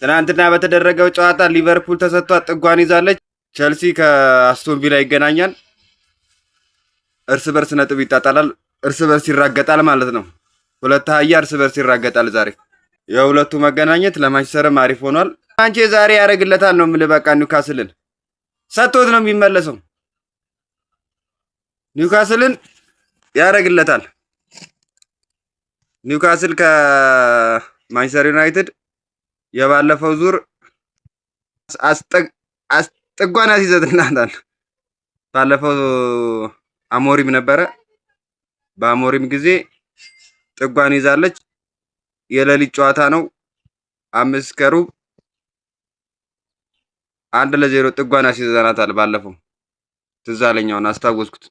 ትናንትና በተደረገው ጨዋታ ሊቨርፑል ተሰጥቷት ጥጓን ይዛለች። ቸልሲ ከአስቶን ቪላ ይገናኛል። እርስ በርስ ነጥብ ይጣጣላል። እርስ በርስ ይራገጣል ማለት ነው። ሁለት አህያ እርስ በርስ ይራገጣል ዛሬ። የሁለቱ መገናኘት ለማንቸስተርም አሪፍ ሆኗል። ማንቼ ዛሬ ያደርግለታል ነው የምልህ። በቃ ኒውካስልን ሰጥቶት ነው የሚመለሰው። ኒውካስልን ያደርግለታል። ኒውካስል ከማንቸስተር ዩናይትድ የባለፈው ዙር ጥጓን ያስይዘትናታል። ባለፈው አሞሪም ነበረ። በአሞሪም ጊዜ ጥጓን ይዛለች። የሌሊት ጨዋታ ነው። 5:15 1-0 ጥጓን ያስይዘናታል። ባለፈው ትዝ አለኝ፣ አስታወስኩት።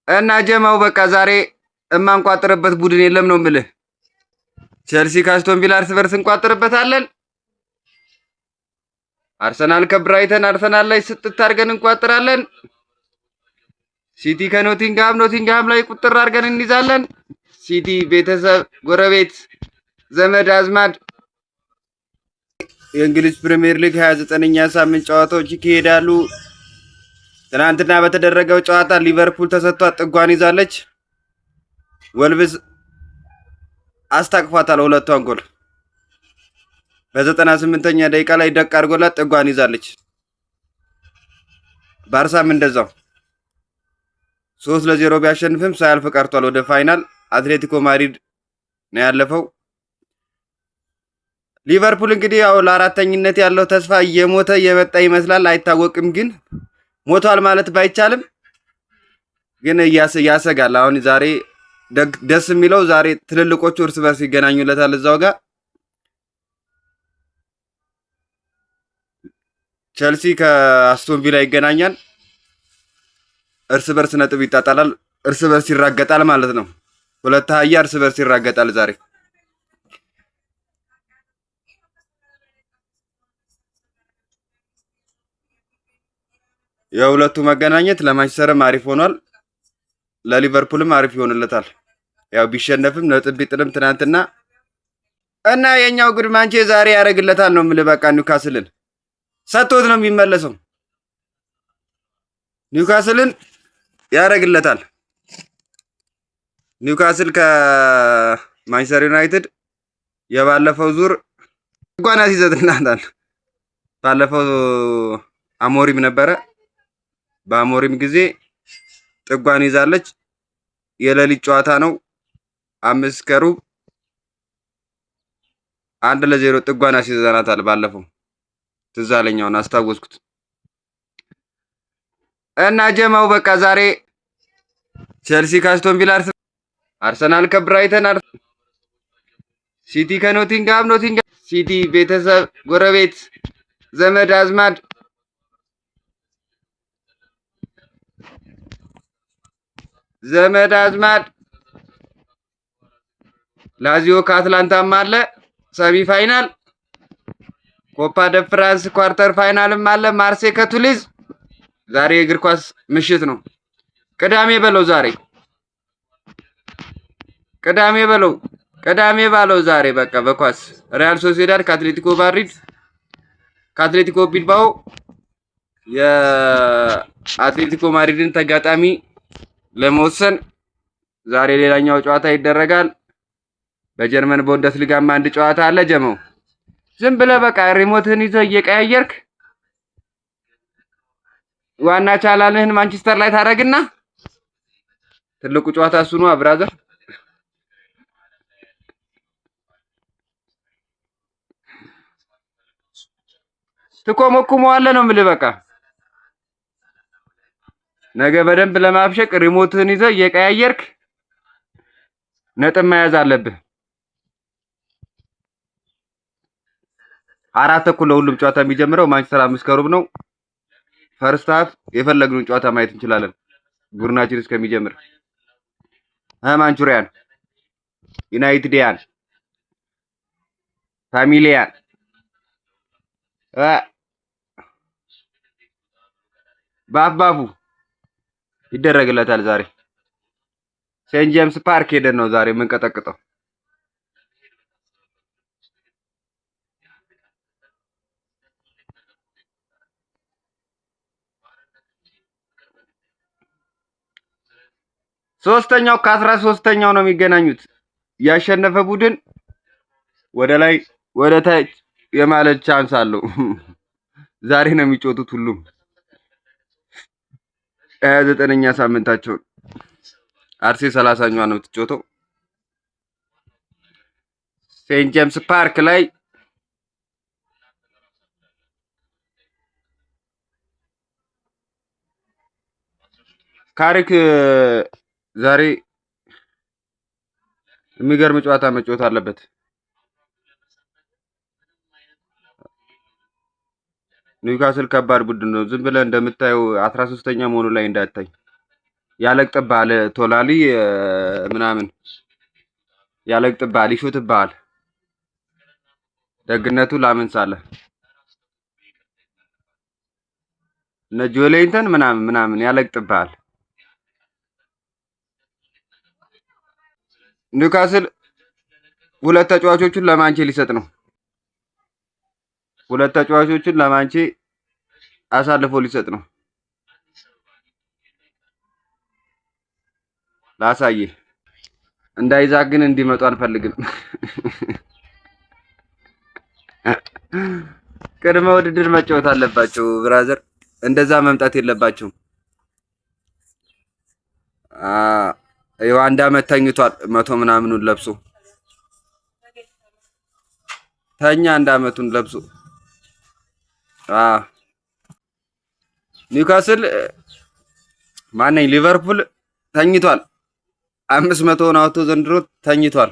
እና ጀማው በቃ ዛሬ እማንቋጥርበት ቡድን የለም ነው የምልህ። ቼልሲ ከአስቶን ቪላ እርስ በርስ እንቋጥርበታለን። አርሰናል ከብራይተን አርሰናል ላይ ስጥት አድርገን እንቋጥራለን። ሲቲ ከኖቲንግሃም ላይ ቁጥር አድርገን እንይዛለን። ሲቲ ቤተሰብ፣ ጎረቤት፣ ዘመድ አዝማድ። የእንግሊዝ ፕሪሚየር ሊግ 29ኛ ሳምንት ጨዋታዎች ይካሄዳሉ። ትናንትና በተደረገው ጨዋታ ሊቨርፑል ተሰጥቷት ጥጓን ይዛለች። ወልቭስ አስታቅፏታል ሁለቷን ጎል። በ98ኛ ደቂቃ ላይ ደቅ አድርጎላት ጥጓን ይዛለች። ባርሳም እንደዛው 3-0 ቢያሸንፍም ሳያልፍ ቀርቷል ወደ ፋይናል። አትሌቲኮ ማድሪድ ነው ያለፈው። ሊቨርፑል እንግዲህ ያው ለአራተኝነት ያለው ተስፋ እየሞተ እየመጣ ይመስላል። አይታወቅም፣ ግን ሞቷል ማለት ባይቻልም ግን ያሰጋል። አሁን ዛሬ ደስ የሚለው ዛሬ ትልልቆቹ እርስ በርስ ይገናኙለታል እዛው ጋር። ቸልሲ ከአስቶን ቪላ ይገናኛል። እርስ በርስ ነጥብ ይጣጣላል። እርስ በርስ ይራገጣል ማለት ነው። ሁለት አህያ እርስ በርስ ይራገጣል ዛሬ። የሁለቱ መገናኘት ለማንቸስተርም አሪፍ ሆኗል። ለሊቨርፑልም አሪፍ ይሆንለታል። ያው ቢሸነፍም ነጥብ ቢጥልም ትናንትና እና የኛው ጉድ ማንቼ ዛሬ ያደርግለታል ነው የምልህ። በቃ ኒውካስልን ሰጥቶት ነው የሚመለሰው። ኒውካስልን ያደርግለታል። ኒውካስል ከማንቸስተር ዩናይትድ የባለፈው ዙር ጥጓን ያስይዘትናታል። ባለፈው አሞሪም ነበረ። በአሞሪም ጊዜ ጥጓን ይዛለች። የሌሊት ጨዋታ ነው። 5:15 1-0 ጥጓን ያስይዘናታል። ባለፈው ትዝ አለኝ፣ አስታወስኩት። እና ጀማው በቃ ዛሬ ቼልሲ ከአስቶን ቪላ፣ አርሰናል ከብራይተን፣ ሲቲ ከኖቲንግሃም ሲቲ ቤተሰብ፣ ጎረቤት፣ ዘመድ አዝማድ። ላዚዮ ከአትላንታም አለ ሰሚ ፋይናል። ኮፓ ደ ፍራንስ ኳርተር ፋይናልም አለ ማርሴ ከቱሊዝ። ዛሬ እግር ኳስ ምሽት ነው። ቅዳሜ በለው ዛሬ፣ ቅዳሜ ባለው ዛሬ በቃ በኳስ ሪያል ሶሲዳድ ከአትሌቲኮ ማድሪድ፣ ከአትሌቲኮ ቢልባኦ የአትሌቲኮ ማድሪድን ተጋጣሚ ለመወሰን ዛሬ ሌላኛው ጨዋታ ይደረጋል። በጀርመን ቡንደስሊጋም አንድ ጨዋታ አለ። ጀመው ዝም ብለህ በቃ ሪሞትህን ይዘህ እየቀያየርክ ዋና ቻናልህን ማንቸስተር ላይ ታደርግና ትልቁ ጨዋታ እሱ ነው ብራዘር። ትኮመኩመዋለህ ነው የምልህ። በቃ ነገ በደንብ ለማብሸቅ ሪሞትህን ይዘህ እየቀያየርክ ነጥብ መያዝ አለብህ። 4:00 ለሁሉም ጨዋታ የሚጀምረው ማንቸስተር 5:15 ነው። ፈርስት ሃፍ የፈለግነውን ጨዋታ ማየት እንችላለን። ቡድናችን እስከሚጀምር ማንቹሪያን፣ ዩናይትድያን፣ ፋሚሊያን ባፉ ይደረግለታል። ዛሬ ሴንት ጄምስ ፓርክ ሄደን ነው ዛሬ የምንቀጠቅጠው። ሶስተኛው ከ13ኛው ነው የሚገናኙት። ያሸነፈ ቡድን ወደ ላይ ወደ ታች የማለት ቻንስ አለው። ዛሬ ነው የሚጮቱት ሁሉም 29ኛ ሳምንታቸውን። አርሴ 30ኛዋ ነው የምትጮተው ሴንት ጄምስ ፓርክ ላይ። ካሪክ ዛሬ የሚገርም ጨዋታ መጫወት አለበት። ኒውካስል ከባድ ቡድን ነው። ዝም ብለህ እንደምታየው 13ኛ መሆኑ ላይ እንዳታይ ያለቅጥብሃል። ቶላሊ ምናምን ያለቅጥብሃል፣ ይሾትብሃል። ደግነቱ ላምን ሳለ እነ ጆሌንተን ምናምን ያለቅጥብሃል። ኒውካስል ሁለት ተጫዋቾቹን ለማንቼ ሊሰጥ ነው። ሁለት ተጫዋቾችን ለማንቼ አሳልፎ ሊሰጥ ነው። ላሳይህ እንዳይዛግ ግን እንዲመጡ አንፈልግም። ቅድመ ውድድር መጫወት አለባቸው ብራዘር። እንደዛ መምጣት የለባቸውም። ይኸው 1 አመት ተኝቷል። 100 ምናምኑን ለብሶ ተኛ። 1 አመቱን ለብሶ ኒውካስል ማነኝ ሊቨርፑል ተኝቷል። 500ውን አውጥቶ ዘንድሮ ተኝቷል።